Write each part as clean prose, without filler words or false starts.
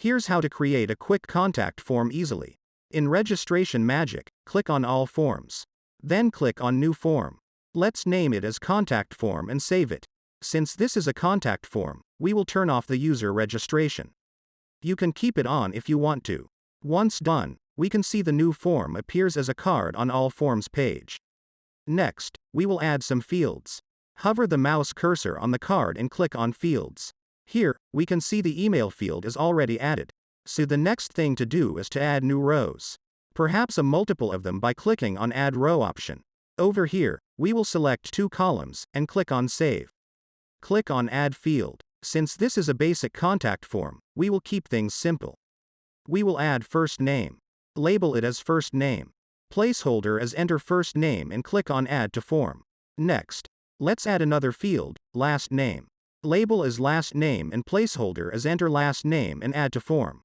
Here's how to create a quick contact form easily. In Registration Magic, click on All Forms. Then click on New Form. Let's name it as Contact Form and save it. Since this is a contact form, we will turn off the user registration. You can keep it on if you want to. Once done, we can see the new form appears as a card on All Forms page. Next, we will add some fields. Hover the mouse cursor on the card and click on Fields. Here, we can see the email field is already added. So the next thing to do is to add new rows. Perhaps a multiple of them by clicking on Add Row option. Over here, we will select 2 columns and click on Save. Click on Add Field. Since this is a basic contact form, we will keep things simple. We will add first name. Label it as first name. Placeholder as enter first name and click on Add to Form. Next, let's add another field, last name. Label as last name and placeholder as enter last name and add to form.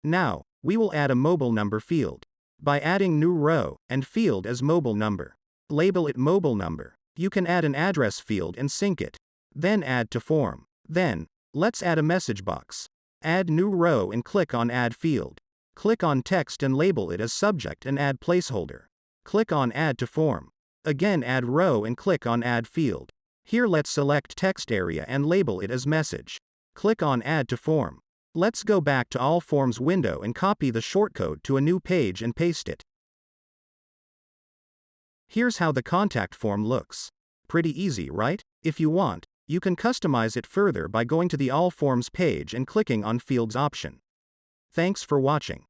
Now, we will add a mobile number field. By adding new row and field as mobile number. Label it mobile number. You can add an address field and sync it. Then add to form. Then, let's add a message box. Add new row and click on Add Field. Click on Text and label it as subject and add placeholder. Click on Add to Form. Again add row and click on Add Field. Here let's select text area and label it as message. Click on Add to Form. Let's go back to All Forms window and copy the shortcode to a new page and paste it. Here's how the contact form looks. Pretty easy, right? If you want, you can customize it further by going to the All Forms page and clicking on Fields option. Thanks for watching.